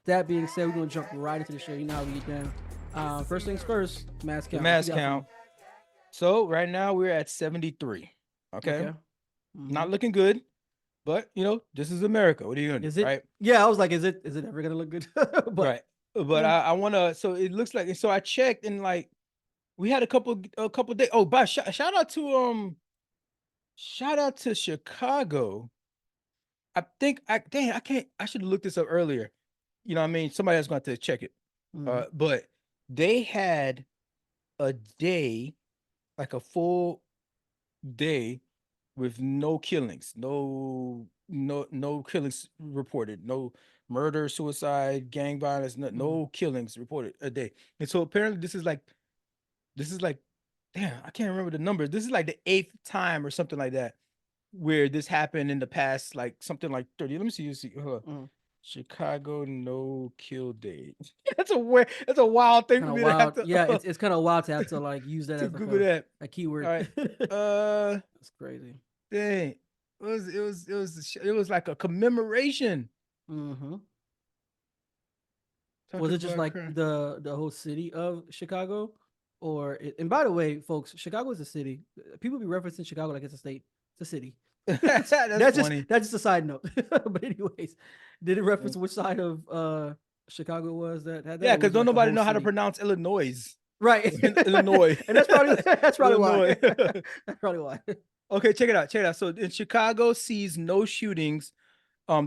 that being said, we're gonna jump right into the show. You know how we get down. First things first, mass The count. What you mass got for me? count. So right now we're at 73. Okay. Okay. Hmm. Not looking good, but this is America. What are you gonna do? Is it? Right? Yeah, I was like, is it ever gonna look good? But Right. But yeah. I wanna, so it looks like, so I checked and like we had a couple days. Oh, but shout out to Chicago. I can't, I should have looked this up earlier. You know what I mean? Somebody else going to have to check it. Mm-hmm. But they had a day, like a full day with no killings, no killings reported, no murder, suicide, gang violence, Mm-hmm. no killings reported a day. And so apparently this is like damn, I can't remember the number. This is like the eighth time or something like that where this happened in the past, like something like 30. Let me see. You see, hold on. Mm-hmm. Chicago no kill day. That's a wild thing Kind for of me to have wild. Yeah, it's kind of wild to have to like use that to as like Google that. a All keyword. right. Uh That's crazy. dang. It was like a commemoration. Mm-hmm. Was Talking it just about like crime. the whole city of Chicago, and by the way, folks, Chicago is a city. People be referencing Chicago like it's a state. It's a city. That's funny. That's just a side note. But anyways, did it reference which side of Chicago was that had that, Yeah, or because was it don't like a nobody whole know how to city? pronounce Illinois. Right. Illinois. And that's probably why. Illinois. That's probably why. Okay, check it out. Check it out. So in Chicago sees no shootings.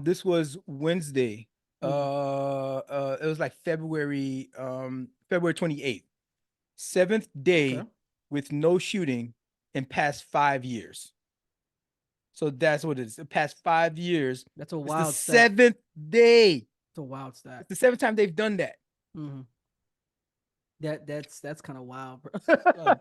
This was Wednesday. Mm, It was like February 28th. Seventh day okay, with no shooting in past 5 years. So that's what it is. The past 5 years. that's a It's the wild stat. seventh day. It's a wild stat. It's the seventh time they've done that. Hmm. That's kind of wild, bro. Uh,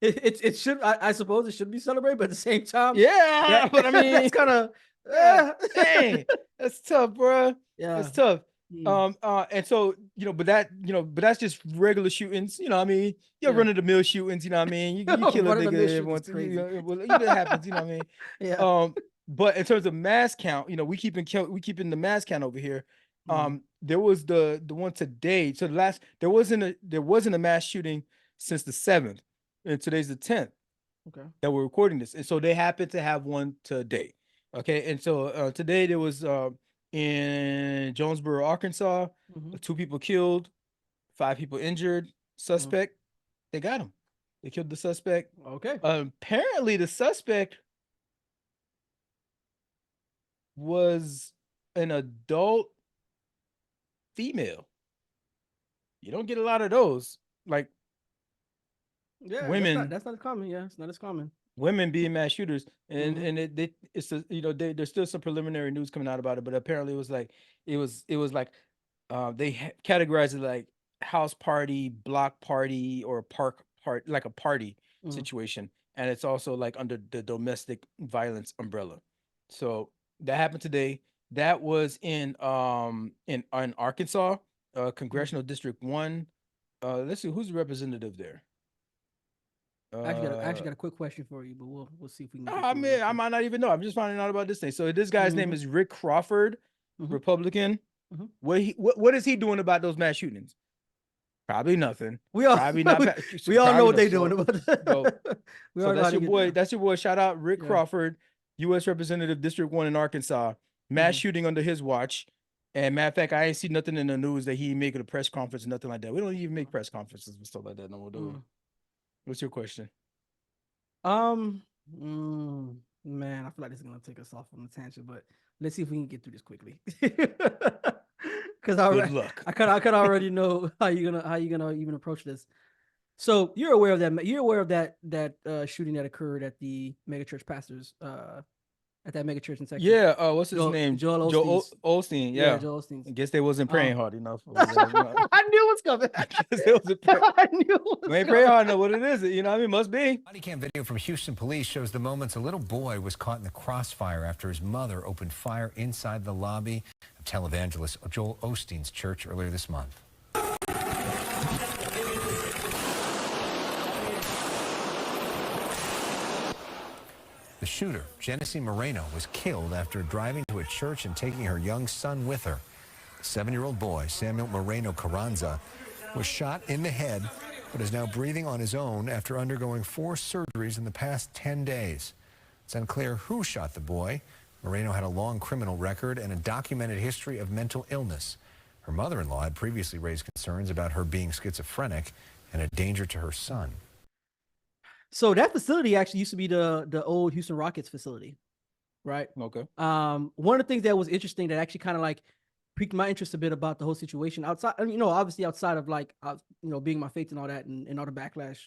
It should, I suppose it should be celebrated, but at the same time, yeah, that but I that's mean, kind of God dang, that's tough, bro. yeah. That's tough. Mm, And so but that's just regular shootings. You know, what I mean, you're yeah. run of the mill shootings. You know, what I mean, you kill a Running the nigga mission every is once. crazy. Well, that happens. You know, what I mean. Yeah. But in terms of mass count, we keeping the mass count over here. Mm, There was the one today. So there wasn't a mass shooting since the 7th, and today's the 10th okay. that we're recording this, and so they happen to have one today. Okay, and so today there was in Jonesboro, Arkansas, Hmm. 2 people killed, 5 people injured. Mm, Suspect, they got him. They killed the suspect. okay. Apparently, the suspect was an adult female. You don't get a lot of those, like Yeah, women that's not as common. Yeah, it's not as common. women being mass shooters, and Hmm. and it's there's still some preliminary news coming out about it, but apparently it was like it was like categorized it like house party, block party, or park part, like a party Hmm. situation, and it's also like under the domestic violence umbrella. So that happened today. That was in Arkansas, Hmm. congressional district 1. Let's see who's the representative there. I actually uh got a quick question for you, but we'll see if we can get I to it real mean, I quick. might not even know. I'm just finding out about this thing. So this guy's name Hmm. is Rick Crawford, Hmm. Republican. Hmm. What is he doing about those mass shootings? Probably nothing. We all Probably not. we all know Probably what no. they're doing So about so that. We so all know how that's to your get boy. down. That's your boy. Shout out Rick Yeah. Crawford, U.S. Representative District 1 in Arkansas. Mass Hmm. shooting under his watch. And matter of fact, I ain't see nothing in the news that he making a press conference or nothing like that. We don't even make press conferences and stuff like that no more, do we? Mm. What's your question? Um, mm, man, I feel like this is gonna take us off on a tangent, but let's see if we can get through this quickly. Because Good luck. I kind of already know how you gonna even approach this. So you're aware of that. You're aware of that shooting that occurred at the megachurch pastors at that megachurch in Texas. Yeah, what's his name? Joel Joe Osteen's. Osteen. Yeah, Yeah, Joel Osteen's. I guess they wasn't praying Um, hard enough over there. I knew it was coming. I guess they wasn't praying. I knew it We was ain't praying coming. hard enough. What it is? You know what I mean? Must be. Body cam video from Houston police shows the moments a little boy was caught in the crossfire after his mother opened fire inside the lobby of televangelist Joel Osteen's church earlier this month. The shooter, Genesee Moreno, was killed after driving to a church and taking her young son with her. The 7-year-old boy, Samuel Moreno Carranza, was shot in the head, but is now breathing on his own after undergoing 4 surgeries in the past 10 days. It's unclear who shot the boy. Moreno had a long criminal record and a documented history of mental illness. Her mother-in-law had previously raised concerns about her being schizophrenic and a danger to her son. So that facility actually used to be the old Houston Rockets facility, right? Okay. One of the things that was interesting that actually kind of like piqued my interest a bit about the whole situation outside, obviously outside of like, being my faith and all that and all the backlash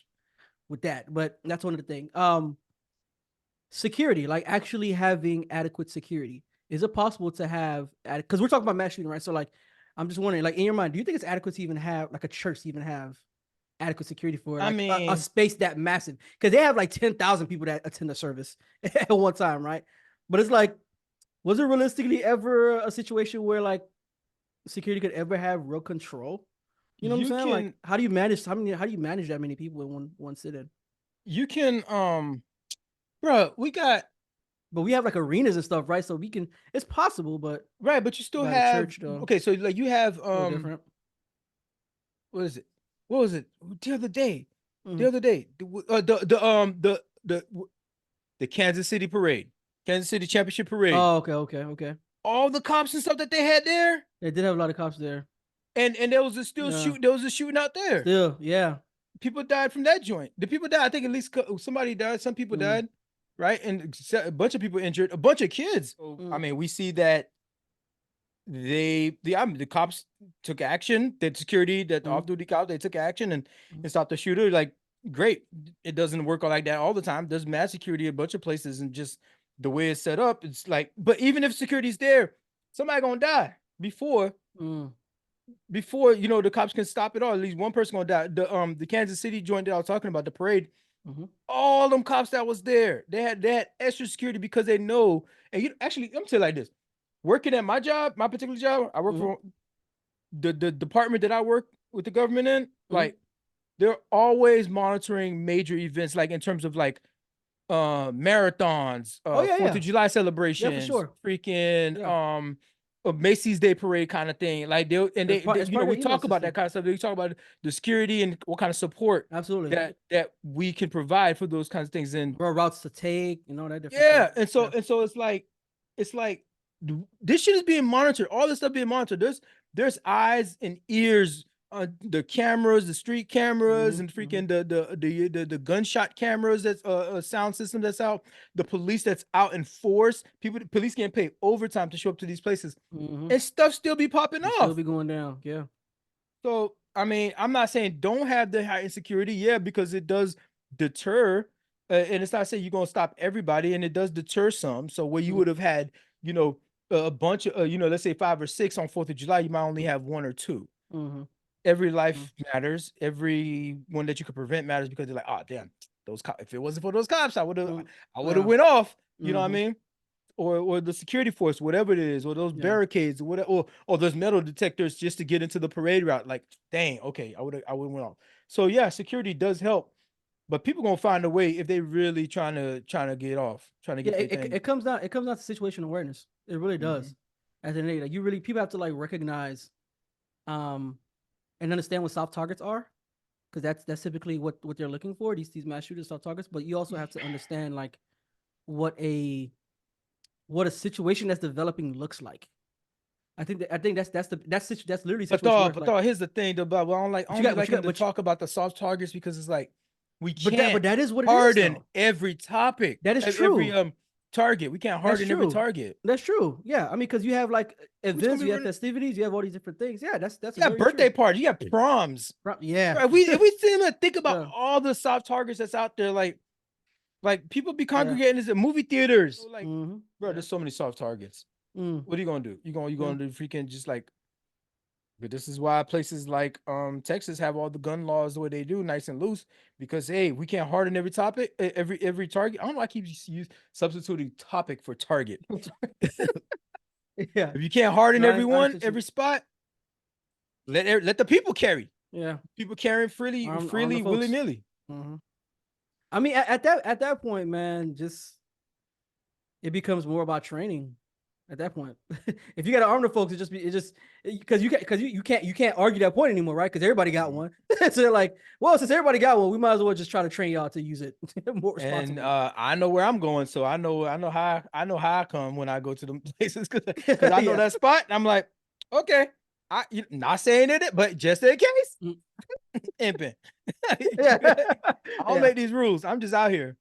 with that. But that's one of the things. Security, like actually having adequate security. Is it possible to have, because we're talking about mass shooting, right? So like, I'm just wondering, like in your mind, do you think it's adequate to even have like a church to even have adequate security for like a space that massive? Because they have like 10,000 people that attend the service at one time, right? But it's like, was it realistically ever a situation where like security could ever have real control? You know what I'm saying? Like, how do you manage that many people in one sit-in? You can, bro, but we have like arenas and stuff, right? So it's possible, but right, but you still Not a have church, though. okay, so like you have different. what is it? What was it? The other day. Mhm. The other day. The Kansas City parade. Kansas City Championship Parade. Oh, okay. All the cops and stuff that they had there. They did have a lot of cops there. And there was a shooting out there. Still, yeah. People died from that joint. The people died. I think at least somebody died. Some people died, right? And a bunch of people injured. A bunch of kids. I mean, we see that the cops took action. That security, that off-duty cops, they took action and stopped the shooter. Like, great. It doesn't work like that all the time. There's mass security in a bunch of places, and just the way it's set up, it's like. But even if security's there, somebody gonna die before the cops can stop it all. At least one person gonna die. The Kansas City joint that I was talking about, the parade, all them cops that was there, they had extra security because they know. And actually, I'm tell you like this: working at my job, my particular job, I work for the department that I work with the government in. Like, they're always monitoring major events, like in terms of like marathons, 4th of July celebrations, for sure. Freaking a Macy's Day Parade kind of thing. Like we talk about that kind of stuff. They talk about the security and what kind of support that we can provide for those kinds of things, and where routes to take, that different stuff. And so it's like this shit is being monitored. All this stuff being monitored. There's eyes and ears on the cameras, the street cameras, and freaking the gunshot cameras. That's a sound system that's out. The police that's out in force. Police getting paid overtime to show up to these places, and stuff still be popping off. Still be going down. Yeah. So I mean, I'm not saying don't have the high insecurity, because it does deter, and it's not saying you're gonna stop everybody, and it does deter some. So where you would have had, a bunch of, let's say 5 or 6 on 4th of July, you might only have 1 or 2. Every life matters. Every one that you could prevent matters, because they're like, oh damn, those cops. If it wasn't for those cops, I would have went off. You know what I mean? Or the security force, whatever it is, or those barricades, or whatever, or those metal detectors just to get into the parade route. Like, dang, okay, I would went off. So yeah, security does help, but people gonna find a way if they really trying to get off, trying to get. It comes down to situational awareness. It really does. At the end of the day, like people have to like recognize, and understand what soft targets are, because that's typically what they're looking for. These mass shooters, soft targets. But you also have to understand like what a situation that's developing looks like. I think that's literally. But here's the thing, though. But I don't like to talk about the soft targets, because it's like we can't. But that is what it harden is, every topic. That is true. Every target. We can't harden every target. That's true. Yeah, I mean, because you have like events, you have festivities, you have all these different things. Yeah, that's birthday parties, you have proms. Yeah. Right, if we think about all the soft targets that's out there, like people be congregating in movie theaters. So like, bro, there's so many soft targets. What are you gonna do? You gonna do freaking just like. But this is why places like Texas have all the gun laws the way they do, nice and loose, because hey, we can't harden every topic, every target. I don't know why I keep substituting topic for target. Yeah. If you can't harden everyone, every spot, let the people carry. Yeah. People carrying freely, willy-nilly. I mean, at that point, man, just it becomes more about training. at that point. If you got to arm the folks, it just because you can't argue that point anymore, right? Because everybody got one. So they're like, well, since everybody got one, we might as well just try to train y'all to use it more responsibly. And I know where I'm going, so I know how I come when I go to them places because I know that spot. And I'm like, okay, not saying it, but just in case, imping. I don't make these rules. I'm just out here.